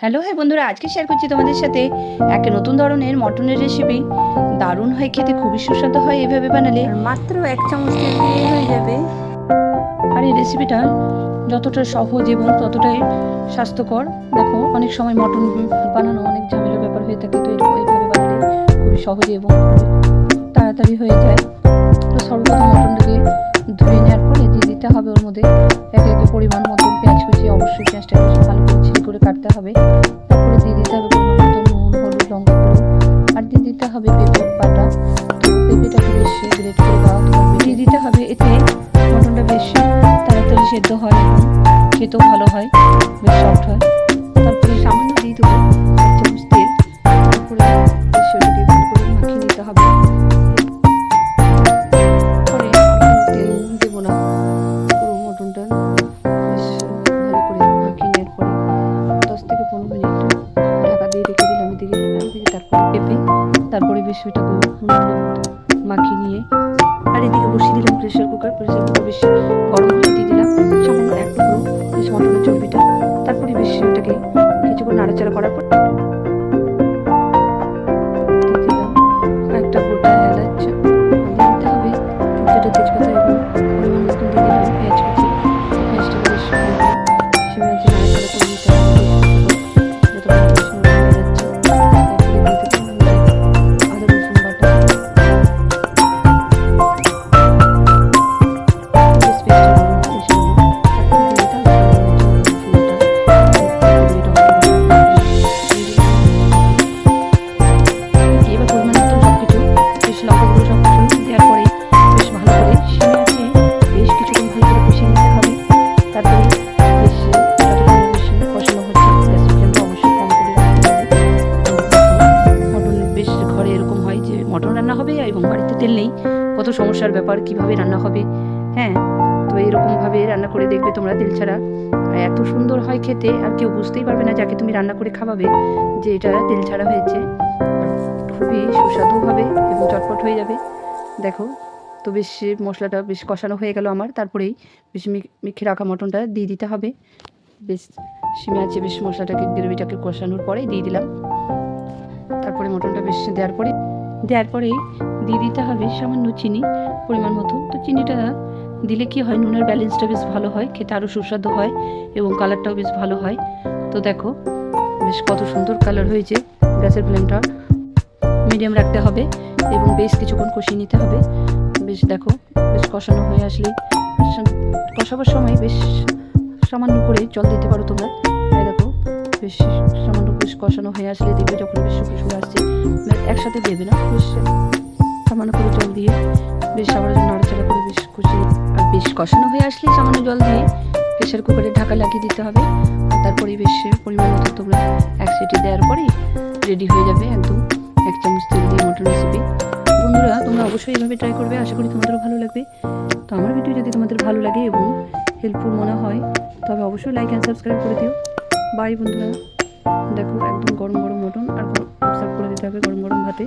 Hello বন্ধুরা, আজকে share করছি তোমাদের সাথে একটা নতুন ধরনের মটনের রেসিপি। দারুণ হয় খেতে, খুবই সুস্বাদু হয় এভাবে বানালে। মাত্র 1 চামচ তেল দিয়ে হয়ে যাবে। আর এই রেসিপিটা যতটা সহজ এবং ততটাই স্বাস্থ্যকর। দেখো, অনেক সময় মটন বানানো অনেক ঝামেলার ব্যাপার হয়ে থাকে, তো এরকম এইভাবে বানালে খুবই সহজে এবং তাড়াতাড়ি হয়ে যায়। তো সর্বপ্রথম মটনটাকে ধুয়ে নেওয়ার পরে দিয়ে দিতে হবে ওর মধ্যে একে একে পরিমাণ মতো পেঁয়াজ কুচি। অবশ্যই পেঁয়াজটা ভালো করে ছিঁড়ে করে কাটতে হবে। তারপরে দিয়ে দিতে হবে পরিমাণ মতো নুন, হলুদ, লঙ্কা গুঁড়ো, আর দিয়ে দিতে হবে পেঁপে বাটা। তো পেঁপেটাকে বেশ গ্রেট করে দেওয়া দিয়ে দিতে হবে। এতে মটনটা বেশ তাড়াতাড়ি সেদ্ধ হয় এবং খেতেও ভালো হয়, বেশ সফট হয়। তারপরে সামান্য দিয়ে দেবো 1 চামচ তেল। তারপরে সেটাকে ভালো করে মাখিয়ে নিতে হবে। তারপরে বেশ ওইটাকে মাখিয়ে নিয়ে আর এদিকে বসিয়ে দিলাম প্রেসার কুকার বেশ গরম হলে দিয়ে দিলাম সামান্য এক টুকরো বেশ মটনের চর্বিটা। তারপরে বেশ ওইটাকে কিছুক্ষণ নাড়াচাড়া করার পর দিয়ে দিলাম একটা গোটা এলাচ, দিতে হবে দুটো তেজপাতা এবং পরিমাণ মতন দিয়ে দিলাম পেঁয়াজ কুচি। পেঁয়াজটাকে বেশ নাড়াচাড়া করে নিতে হবে। মটন রান্না হবে এবং বাড়িতে তেল নেই, কত সমস্যার ব্যাপার, কিভাবে রান্না হবে। হ্যাঁ, তো এরকমভাবে রান্না করে দেখবে তোমরা তেল ছাড়া, এত সুন্দর হয় খেতে। আর কেউ বুঝতেই পারবে না যাকে তুমি রান্না করে খাওয়াবে যে এটা তেল ছাড়া হয়েছে। খুবই সুস্বাদু হবে এবং চটপট হয়ে যাবে। দেখো, তো বেশ মশলাটা বেশ কষানো হয়ে গেল আমার। তারপরেই বেশ মেখে রাখা মটনটা দিয়ে দিতে হবে। বেশ সিমে আছে, বেশ মশলাটাকে গ্রেভিটাকে কষানোর পরে দিয়ে দিলাম। তারপরে মটনটা বেশ দেওয়ার পরেই দিয়ে দিতে হবে সামান্য চিনি পরিমাণ মতো। তো চিনিটা দিলে কি হয়, নুনের ব্যালেন্সটা বেশ ভালো হয়, খেতে আরও সুস্বাদু হয় এবং কালারটাও বেশ ভালো হয়। তো দেখো বেশ কত সুন্দর কালার হয়েছে। গ্যাসের ফ্লেমটা মিডিয়াম রাখতে হবে এবং বেশ কিছুক্ষণ কষিয়ে নিতে হবে। বেশ দেখো, বেশ কষানো হয়ে আসলেই কষাবার সময় বেশ সামান্য করে জল দিতে পারো তোমরা। দেখো বেশ সামান্য বেশ কষানো হয়ে আসলে দেখবে যখন বেশ শুকিয়ে আসছে, একসাথে দেবে না, বেশ সামান্য করে জল দিয়ে বেশ আবার নাড়াচাড়া করে বেশ কষিয়ে, আর বেশ কষানো হয়ে আসলে সামান্য জল দিয়ে প্রেশার কুকারে ঢাকা লাগিয়ে দিতে হবে। আর তারপরে বেশ পরিমাণ মতো তোমরা 1 সিটি দেওয়ার পরেই রেডি হয়ে যাবে একদম 1 চামচ তেল দিয়ে মটন রেসিপি। বন্ধুরা, তোমরা অবশ্যই এইভাবে ট্রাই করবে, আশা করি তোমাদেরও ভালো লাগবে। তো আমার ভিডিও যদি তোমাদের ভালো লাগে এবং হেল্পফুল মনে হয় তবে অবশ্যই লাইক অ্যান্ড সাবস্ক্রাইব করে দিও। বাই বন্ধুরা। দেখো একদম গরম গরম মটন, আর সার্ভ করে দিতে হবে গরম গরম ভাতে।